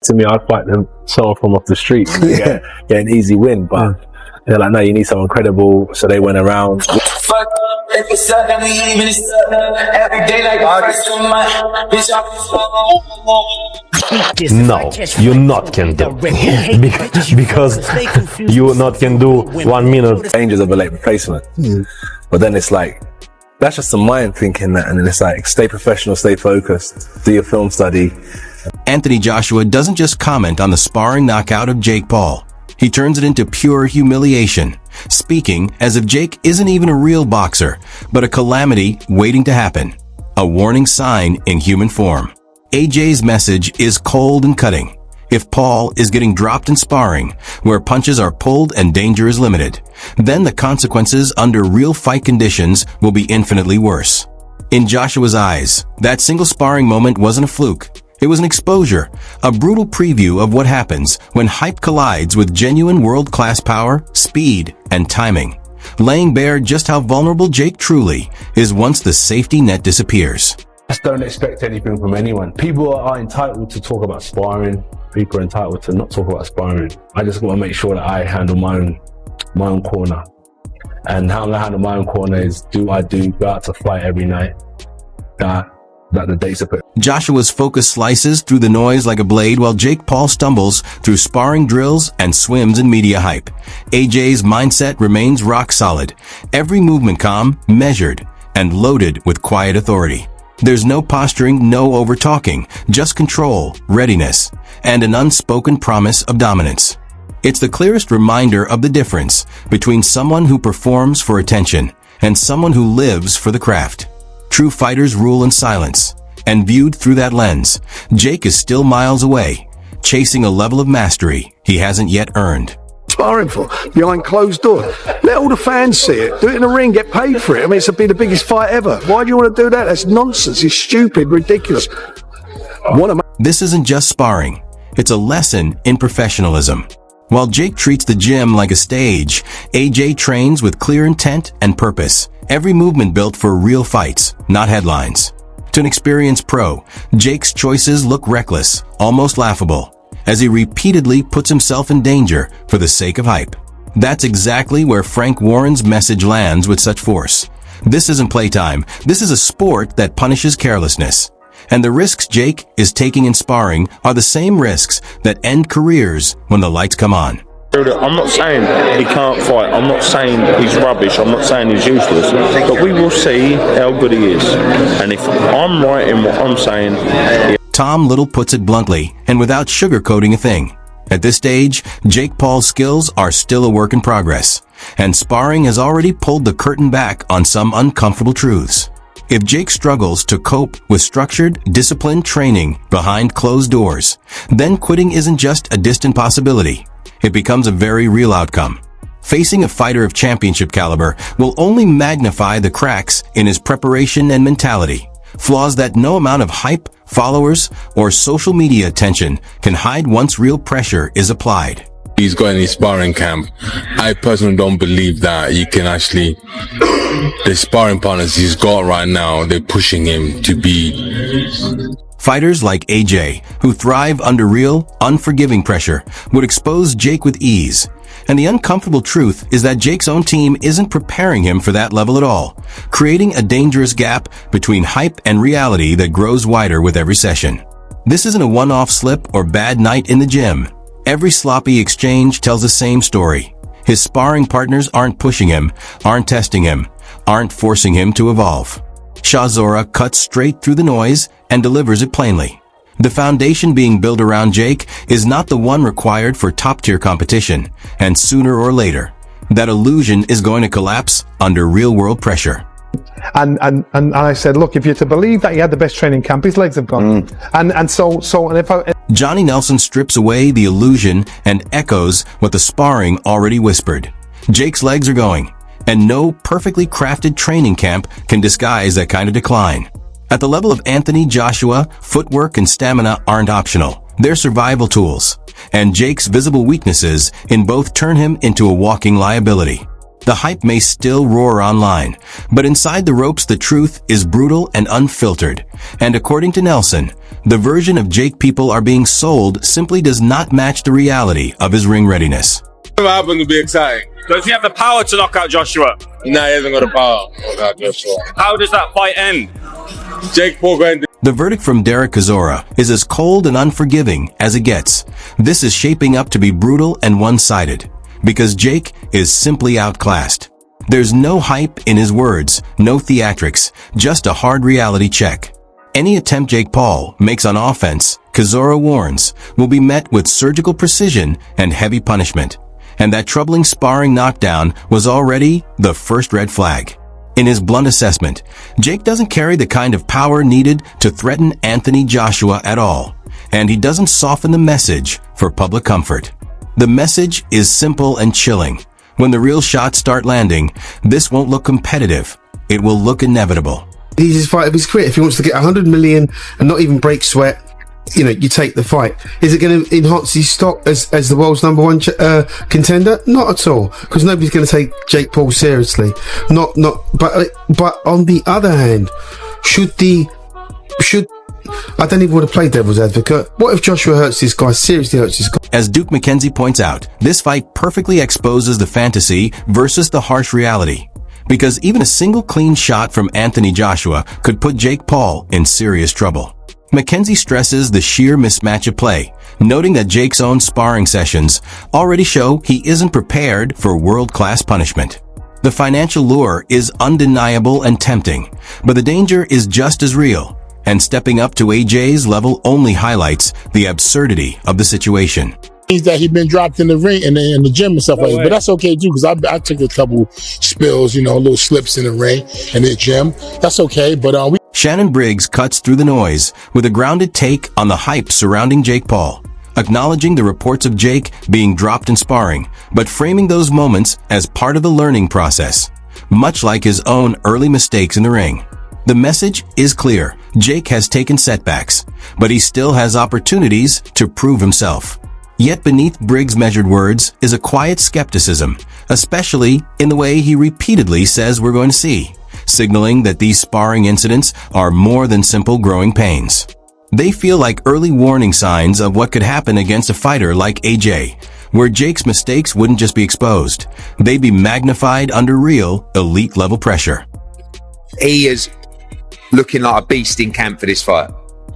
To me, I'd fight them someone from off the street to get an easy win, but they're like, no, you need someone credible. So they went around. No, you not can do because you not can do 1 minute. Dangers of a late replacement. But then it's like, that's just the mind thinking that, and then it's like, stay professional, stay focused, do your film study. Anthony Joshua doesn't just comment on the sparring knockout of Jake Paul. He turns it into pure humiliation, speaking as if Jake isn't even a real boxer, but a calamity waiting to happen, a warning sign in human form. AJ's message is cold and cutting. If Paul is getting dropped in sparring, where punches are pulled and danger is limited, then the consequences under real fight conditions will be infinitely worse. In Joshua's eyes, that single sparring moment wasn't a fluke. It was an exposure, a brutal preview of what happens when hype collides with genuine world-class power, speed, and timing, laying bare just how vulnerable Jake truly is once the safety net disappears. Just don't expect anything from anyone. People are entitled to talk about sparring. People are entitled to not talk about sparring. I just want to make sure that I handle my own corner. And how I handle my own corner is, go out to fight every night. That the dates are put. Joshua's focus slices through the noise like a blade while Jake Paul stumbles through sparring drills and swims in media hype. AJ's mindset remains rock solid. Every movement calm, measured, and loaded with quiet authority. There's no posturing, no over-talking, just control, readiness, and an unspoken promise of dominance. It's the clearest reminder of the difference between someone who performs for attention and someone who lives for the craft. True fighters rule in silence, and viewed through that lens, Jake is still miles away, chasing a level of mastery he hasn't yet earned. Sparring for behind closed doors. Let all the fans see it. Do it in the ring, get paid for it. I mean, it's be the biggest fight ever. Why do you want to do that? That's nonsense. It's stupid, ridiculous. This isn't just sparring. It's a lesson in professionalism. While Jake treats the gym like a stage, AJ trains with clear intent and purpose. Every movement built for real fights, not headlines. To an experienced pro, Jake's choices look reckless, almost laughable, as he repeatedly puts himself in danger for the sake of hype. That's exactly where Frank Warren's message lands with such force. This isn't playtime. This is a sport that punishes carelessness. And the risks Jake is taking in sparring are the same risks that end careers when the lights come on. I'm not saying he can't fight, I'm not saying he's rubbish, I'm not saying he's useless, but we will see how good he is. And if I'm right in what I'm saying... Tom Little puts it bluntly and without sugarcoating a thing. At this stage, Jake Paul's skills are still a work in progress, and sparring has already pulled the curtain back on some uncomfortable truths. If Jake struggles to cope with structured, disciplined training behind closed doors, then quitting isn't just a distant possibility. It becomes a very real outcome. Facing a fighter of championship caliber will only magnify the cracks in his preparation and mentality, flaws that no amount of hype, followers, or social media attention can hide once real pressure is applied. He's got any sparring camp. I personally don't believe that you can actually, the sparring partners he's got right now, they're pushing him to be. Fighters like AJ, who thrive under real, unforgiving pressure, would expose Jake with ease. And the uncomfortable truth is that Jake's own team isn't preparing him for that level at all, creating a dangerous gap between hype and reality that grows wider with every session. This isn't a one-off slip or bad night in the gym. Every sloppy exchange tells the same story. His sparring partners aren't pushing him, aren't testing him, aren't forcing him to evolve. Shazora cuts straight through the noise and delivers it plainly. The foundation being built around Jake is not the one required for top-tier competition, and sooner or later, that illusion is going to collapse under real-world pressure. And I said, look, if you're to believe that he had the best training camp, his legs have gone. And if Johnny Nelson strips away the illusion and echoes what the sparring already whispered. Jake's legs are going, and no perfectly crafted training camp can disguise that kind of decline. At the level of Anthony Joshua, footwork and stamina aren't optional. They're survival tools, and Jake's visible weaknesses in both turn him into a walking liability. The hype may still roar online, but inside the ropes the truth is brutal and unfiltered. And according to Nelson, the version of Jake people are being sold simply does not match the reality of his ring readiness. Whatever happened to be exciting? Does he have the power to knock out Joshua? Nah, he hasn't got the power to knock out Joshua. How does that fight end? Jake Paul going to... The verdict from Derek Chisora is as cold and unforgiving as it gets. This is shaping up to be brutal and one-sided, because Jake is simply outclassed. There's no hype in his words, no theatrics, just a hard reality check. Any attempt Jake Paul makes on offense, Chisora warns, will be met with surgical precision and heavy punishment. And that troubling sparring knockdown was already the first red flag. In his blunt assessment, Jake doesn't carry the kind of power needed to threaten Anthony Joshua at all, and he doesn't soften the message for public comfort. The message is simple and chilling. When the real shots start landing, this won't look competitive. It will look inevitable. He's his fight of his career. If he wants to get 100 million and not even break sweat, you know, you take the fight. Is it going to enhance his stock as the world's number one contender? Not at all, because nobody's going to take Jake Paul seriously. But on the other hand, I don't even want to play devil's advocate. What if Joshua hurts this guy, seriously hurts this guy? As Duke McKenzie points out, this fight perfectly exposes the fantasy versus the harsh reality. Because even a single clean shot from Anthony Joshua could put Jake Paul in serious trouble. McKenzie stresses the sheer mismatch of play, noting that Jake's own sparring sessions already show he isn't prepared for world-class punishment. The financial lure is undeniable and tempting, but the danger is just as real, and stepping up to AJ's level only highlights the absurdity of the situation. Means that he'd been dropped in the ring in the gym and stuff like that. But that's okay too, because I took a couple spills, you know, little slips in the ring in the gym. That's okay, but Shannon Briggs cuts through the noise with a grounded take on the hype surrounding Jake Paul, acknowledging the reports of Jake being dropped in sparring, but framing those moments as part of the learning process, much like his own early mistakes in the ring. The message is clear. Jake has taken setbacks, but he still has opportunities to prove himself. Yet beneath Briggs' measured words is a quiet skepticism, especially in the way he repeatedly says we're going to see, signaling that these sparring incidents are more than simple growing pains. They feel like early warning signs of what could happen against a fighter like AJ, where Jake's mistakes wouldn't just be exposed, they'd be magnified under real, elite-level pressure. He is looking like a beast in camp for this fight,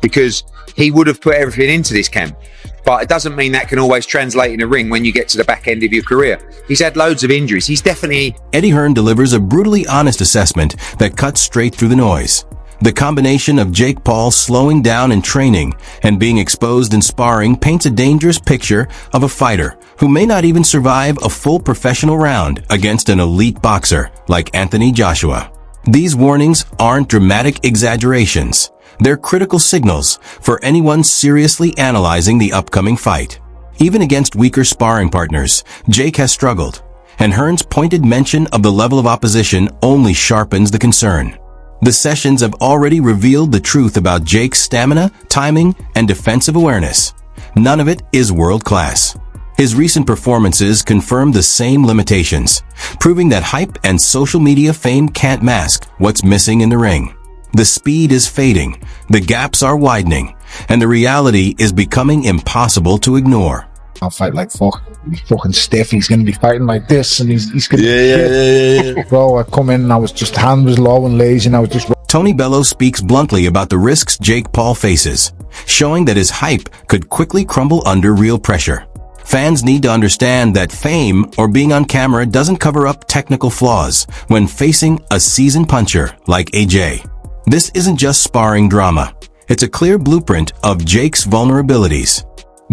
because he would have put everything into this camp. But it doesn't mean that can always translate in a ring when you get to the back end of your career. He's had loads of injuries. He's definitely... Eddie Hearn delivers a brutally honest assessment that cuts straight through the noise. The combination of Jake Paul slowing down in training and being exposed in sparring paints a dangerous picture of a fighter who may not even survive a full professional round against an elite boxer like Anthony Joshua. These warnings aren't dramatic exaggerations. They're critical signals for anyone seriously analyzing the upcoming fight. Even against weaker sparring partners, Jake has struggled, and Hearn's pointed mention of the level of opposition only sharpens the concern. The sessions have already revealed the truth about Jake's stamina, timing, and defensive awareness. None of it is world-class. His recent performances confirm the same limitations, proving that hype and social media fame can't mask what's missing in the ring. The speed is fading, the gaps are widening, and the reality is becoming impossible to ignore. I'll fight like fucking stiff. He's going to be fighting like this, and he's going to be Bro, I come in and I was just, hand was low and lazy, and I was just... Tony Bellew speaks bluntly about the risks Jake Paul faces, showing that his hype could quickly crumble under real pressure. Fans need to understand that fame or being on camera doesn't cover up technical flaws when facing a seasoned puncher like AJ. This isn't just sparring drama. It's a clear blueprint of Jake's vulnerabilities.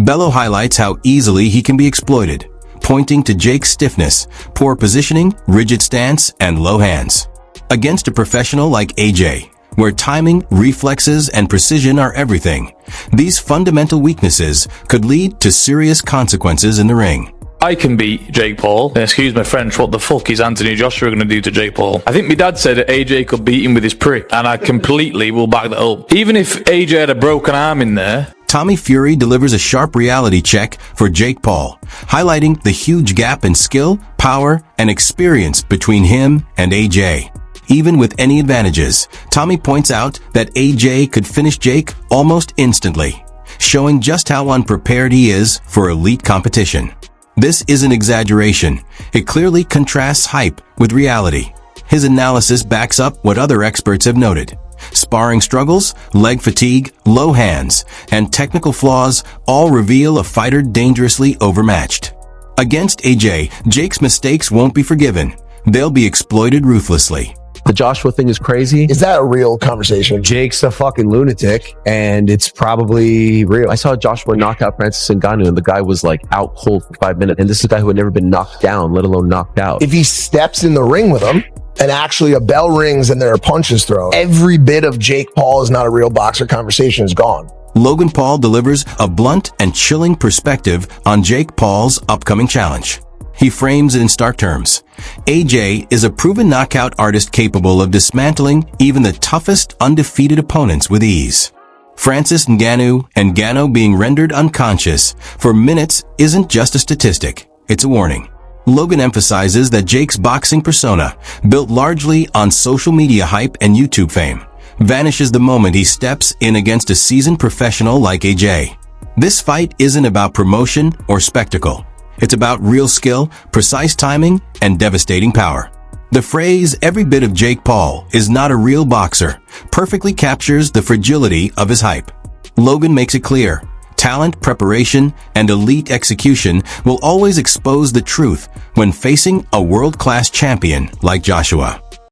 Bellew highlights how easily he can be exploited, pointing to Jake's stiffness, poor positioning, rigid stance, and low hands. Against a professional like AJ, where timing, reflexes, and precision are everything, these fundamental weaknesses could lead to serious consequences in the ring. I can beat Jake Paul. And excuse my French, what the fuck is Anthony Joshua going to do to Jake Paul? I think my dad said that AJ could beat him with his prick, and I completely will back that up. Even if AJ had a broken arm in there, Tommy Fury delivers a sharp reality check for Jake Paul, highlighting the huge gap in skill, power, and experience between him and AJ. Even with any advantages, Tommy points out that AJ could finish Jake almost instantly, showing just how unprepared he is for elite competition. This isn't exaggeration. It clearly contrasts hype with reality. His analysis backs up what other experts have noted. Sparring struggles, leg fatigue, low hands, and technical flaws all reveal a fighter dangerously overmatched. Against AJ, Jake's mistakes won't be forgiven. They'll be exploited ruthlessly. The Joshua thing is crazy. Is that a real conversation? Jake's a fucking lunatic, and it's probably real. I saw Joshua knock out Francis Ngannou, and the guy was like out cold for 5 minutes. And this is a guy who had never been knocked down, let alone knocked out. If he steps in the ring with him, and actually a bell rings and there are punches thrown, every bit of Jake Paul is not a real boxer conversation is gone. Logan Paul delivers a blunt and chilling perspective on Jake Paul's upcoming challenge. He frames it in stark terms. AJ is a proven knockout artist capable of dismantling even the toughest undefeated opponents with ease. Francis Ngannou being rendered unconscious for minutes isn't just a statistic, it's a warning. Logan emphasizes that Jake's boxing persona, built largely on social media hype and YouTube fame, vanishes the moment he steps in against a seasoned professional like AJ. This fight isn't about promotion or spectacle. It's about real skill, precise timing, and devastating power. The phrase, "every bit of Jake Paul is not a real boxer," perfectly captures the fragility of his hype. Logan makes it clear. Talent, preparation, and elite execution will always expose the truth when facing a world-class champion like Joshua.